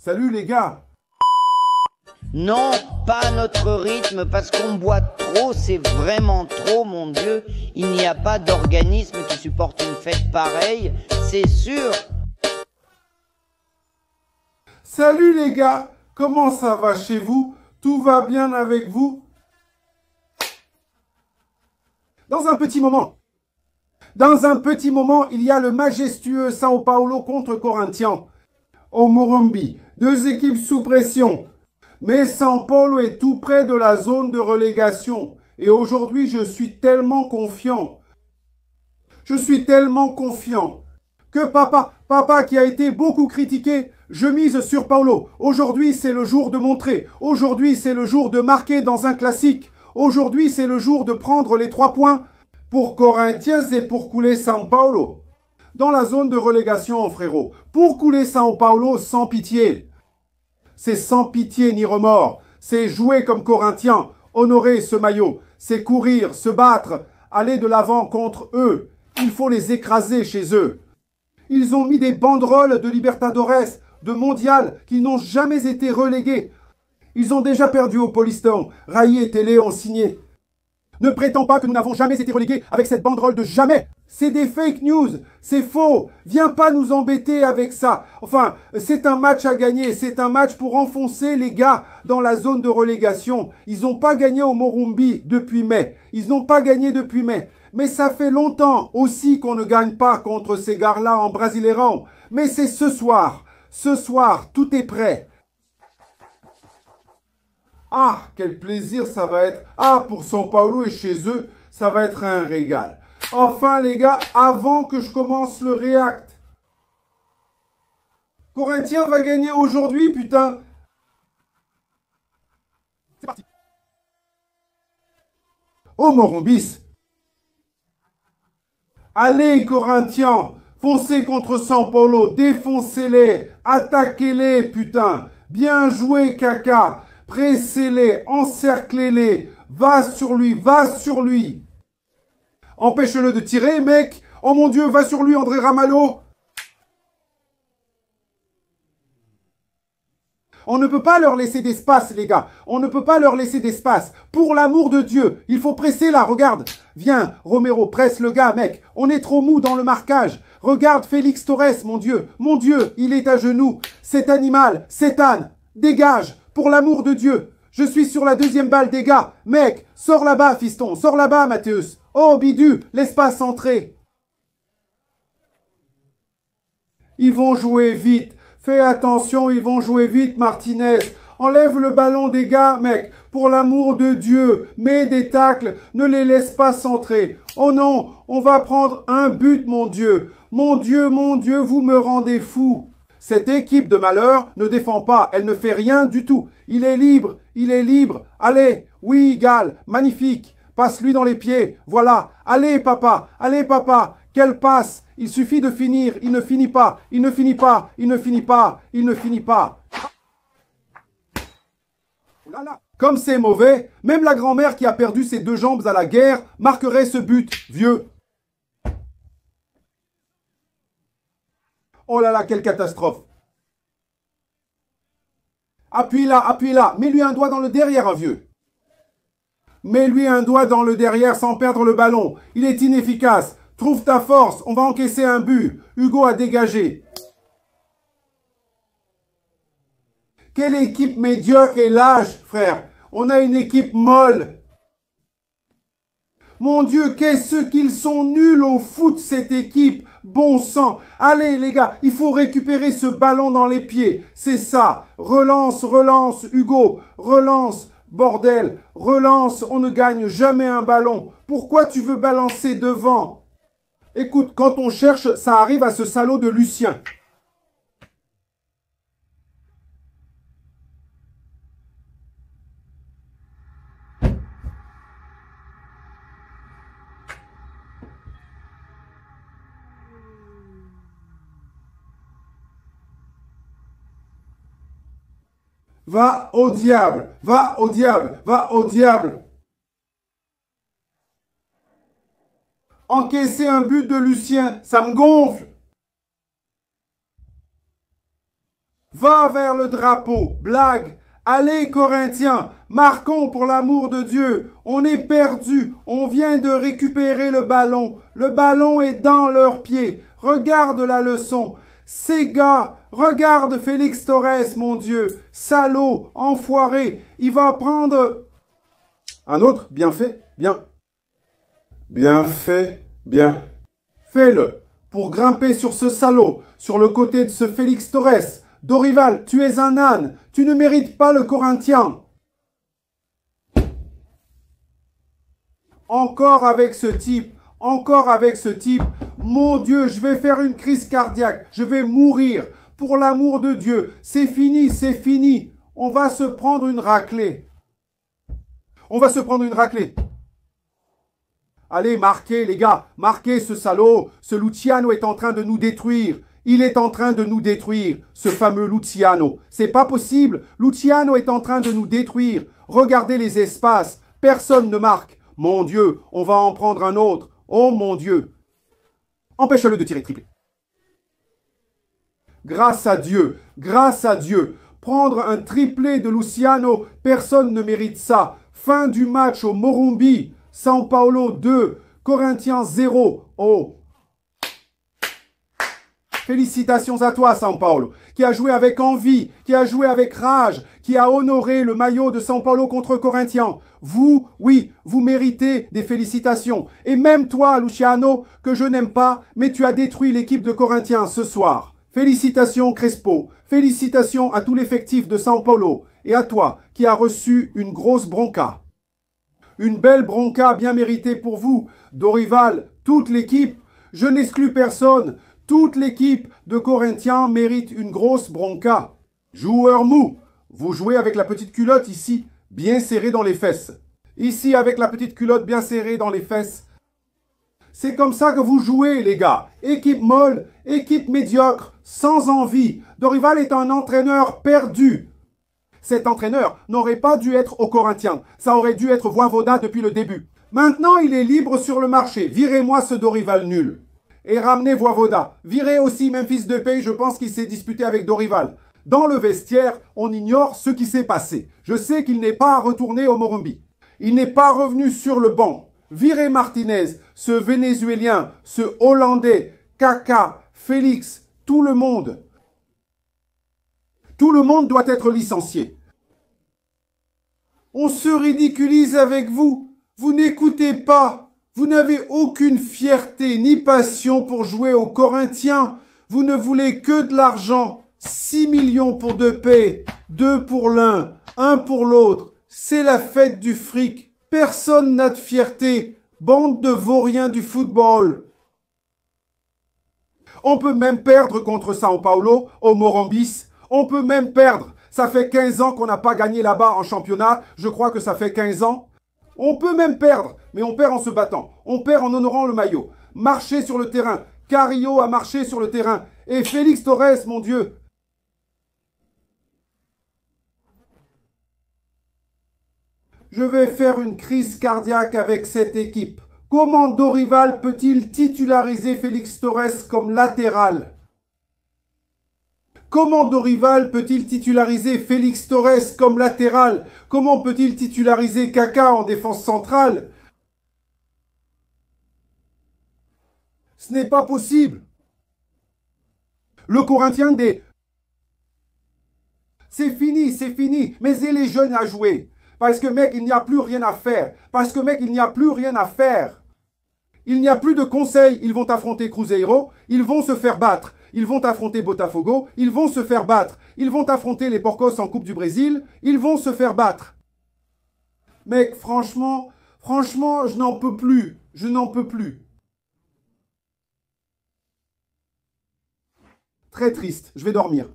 Salut les gars. Non, pas à notre rythme, parce qu'on boit trop, c'est vraiment trop, mon Dieu. Il n'y a pas d'organisme qui supporte une fête pareille, c'est sûr. Salut les gars. Comment ça va chez vous? Tout va bien avec vous? Dans un petit moment, il y a le majestueux Sao Paulo contre Corinthians. Au Morumbi, deux équipes sous pression. Mais São Paulo est tout près de la zone de relégation. Et aujourd'hui, je suis tellement confiant. Je suis tellement confiant que papa qui a été beaucoup critiqué, je mise sur Paulo. Aujourd'hui, c'est le jour de montrer. Aujourd'hui, c'est le jour de marquer dans un classique. Aujourd'hui, c'est le jour de prendre les 3 points pour Corinthians et pour couler São Paulo. Dans la zone de relégation, frérot. Pour couler São Paulo sans pitié. C'est sans pitié ni remords. C'est jouer comme Corinthiens, honorer ce maillot. C'est courir, se battre, aller de l'avant contre eux. Il faut les écraser chez eux. Ils ont mis des banderoles de Libertadores, de Mondial, qui n'ont jamais été relégués. Ils ont déjà perdu au Paulistão. Raí et Télé ont signé. Ne prétends pas que nous n'avons jamais été relégués avec cette banderole de jamais. C'est des fake news, c'est faux. Viens pas nous embêter avec ça. Enfin, c'est un match à gagner, c'est un match pour enfoncer les gars dans la zone de relégation. Ils n'ont pas gagné au Morumbi depuis mai. Ils n'ont pas gagné depuis mai. Mais ça fait longtemps aussi qu'on ne gagne pas contre ces gars-là en Brasileirão. Mais c'est ce soir. Ce soir, tout est prêt. Ah, quel plaisir ça va être. Ah, pour São Paulo et chez eux, ça va être un régal. Enfin, les gars, avant que je commence le react. Corinthians va gagner aujourd'hui, putain. C'est parti. Oh, Morumbis. Allez, Corinthians, foncez contre São Paulo, défoncez-les, attaquez-les, putain. Bien joué, Kaka. Pressez-les, encerclez-les. Va sur lui, va sur lui. Empêche-le de tirer, mec. Oh mon Dieu, va sur lui, André Ramalho. On ne peut pas leur laisser d'espace, les gars. On ne peut pas leur laisser d'espace. Pour l'amour de Dieu, il faut presser là, regarde. Viens, Romero, presse le gars, mec. On est trop mou dans le marquage. Regarde Félix Torres, mon Dieu. Mon Dieu, il est à genoux. Cet animal, cet âne, dégage. Pour l'amour de Dieu, je suis sur la deuxième balle des gars. Mec, sors là-bas, fiston. Sors là-bas, Mathéus. Oh, Bidu, laisse pas centrer. Ils vont jouer vite. Fais attention, ils vont jouer vite, Martinez. Enlève le ballon des gars, mec. Pour l'amour de Dieu, mets des tacles. Ne les laisse pas centrer. Oh non, on va prendre un but, mon Dieu. Mon Dieu, vous me rendez fou. Cette équipe de malheur ne défend pas, elle ne fait rien du tout. Il est libre, il est libre. Allez, oui, Gal, magnifique. Passe-lui dans les pieds, voilà. Allez, papa, quelle passe. Il suffit de finir, il ne finit pas, il ne finit pas, il ne finit pas, il ne finit pas. Comme c'est mauvais, même la grand-mère qui a perdu ses 2 jambes à la guerre marquerait ce but, vieux. Oh là là, quelle catastrophe. Appuie là. Mets-lui un doigt dans le derrière, un vieux. Mets-lui un doigt dans le derrière sans perdre le ballon. Il est inefficace. Trouve ta force. On va encaisser un but. Hugo a dégagé. Quelle équipe médiocre et lâche, frère. On a une équipe molle. Mon Dieu, qu'est-ce qu'ils sont nuls au foot, cette équipe. Bon sang. Allez, les gars, il faut récupérer ce ballon dans les pieds. C'est ça. Relance, Hugo. Relance, bordel. Relance, on ne gagne jamais un ballon. Pourquoi tu veux balancer devant? Écoute, quand on cherche, ça arrive à ce salaud de Lucien. Va au diable, va au diable, va au diable. Encaisser un but de Lucien, ça me gonfle. Va vers le drapeau. Blague. Allez, Corinthiens, marquons pour l'amour de Dieu. On est perdu. On vient de récupérer le ballon. Le ballon est dans leurs pieds. Regarde la leçon. Ces gars, regarde Félix Torres, mon Dieu. Salaud, enfoiré. Il va prendre... Un autre, bien fait, bien. Bien fait, bien. Fais-le. Pour grimper sur ce salaud, sur le côté de ce Félix Torres. Dorival, tu es un âne. Tu ne mérites pas le Corinthien. Encore avec ce type. Encore avec ce type. Mon Dieu, je vais faire une crise cardiaque. Je vais mourir. Pour l'amour de Dieu. C'est fini, c'est fini. On va se prendre une raclée. On va se prendre une raclée. Allez, marquez, les gars. Marquez ce salaud. Ce Luciano est en train de nous détruire. Il est en train de nous détruire, ce fameux Luciano. C'est pas possible. Luciano est en train de nous détruire. Regardez les espaces. Personne ne marque. Mon Dieu, on va en prendre un autre. Oh mon Dieu. Empêche-le de tirer triplé. Grâce à Dieu, grâce à Dieu. Prendre un triplé de Luciano, personne ne mérite ça. Fin du match au Morumbi. São Paulo 2, Corinthians 0. Oh. Félicitations à toi, São Paulo, qui a joué avec envie, qui a joué avec rage, qui a honoré le maillot de São Paulo contre Corinthians. Vous, oui, vous méritez des félicitations. Et même toi, Luciano, que je n'aime pas, mais tu as détruit l'équipe de Corinthians ce soir. Félicitations, Crespo. Félicitations à tout l'effectif de São Paulo. Et à toi, qui a reçu une grosse bronca. Une belle bronca bien méritée pour vous. Dorival, toute l'équipe, je n'exclus personne. Toute l'équipe de Corinthians mérite une grosse bronca. Joueur mou, vous jouez avec la petite culotte ici, bien serrée dans les fesses. Ici, avec la petite culotte bien serrée dans les fesses. C'est comme ça que vous jouez, les gars. Équipe molle, équipe médiocre, sans envie. Dorival est un entraîneur perdu. Cet entraîneur n'aurait pas dû être au Corinthians. Ça aurait dû être Voivoda depuis le début. Maintenant, il est libre sur le marché. Virez-moi ce Dorival nul. Et ramenez Voivoda. Virez aussi Memphis Depay, je pense qu'il s'est disputé avec Dorival. Dans le vestiaire, on ignore ce qui s'est passé. Je sais qu'il n'est pas retourné au Morumbi. Il n'est pas revenu sur le banc. Virez Martinez, ce Vénézuélien, ce Hollandais, Kaka, Félix, tout le monde. Tout le monde doit être licencié. On se ridiculise avec vous. Vous n'écoutez pas. Vous n'avez aucune fierté ni passion pour jouer aux Corinthiens. Vous ne voulez que de l'argent. 6 millions pour Depay, 2 pour l'un, 1 pour l'autre. C'est la fête du fric. Personne n'a de fierté. Bande de vauriens du football. On peut même perdre contre São Paulo au Morumbi. On peut même perdre. Ça fait 15 ans qu'on n'a pas gagné là-bas en championnat. Je crois que ça fait 15 ans. On peut même perdre, mais on perd en se battant. On perd en honorant le maillot. Marcher sur le terrain. Carrillo a marché sur le terrain. Et Félix Torres, mon Dieu. Je vais faire une crise cardiaque avec cette équipe. Comment Dorival peut-il titulariser Félix Torres comme latéral ? Comment Dorival peut-il titulariser Félix Torres comme latéral? Comment peut-il titulariser Kaka en défense centrale? Ce n'est pas possible. Le Corinthien des... C'est fini. Mais et les jeunes à jouer. Parce que mec, il n'y a plus rien à faire. Il n'y a plus de conseils. Ils vont affronter Cruzeiro. Ils vont se faire battre. Ils vont affronter Botafogo, ils vont se faire battre. Ils vont affronter les Porcos en Coupe du Brésil, ils vont se faire battre. Mec, franchement, je n'en peux plus. Je n'en peux plus. Très triste, je vais dormir.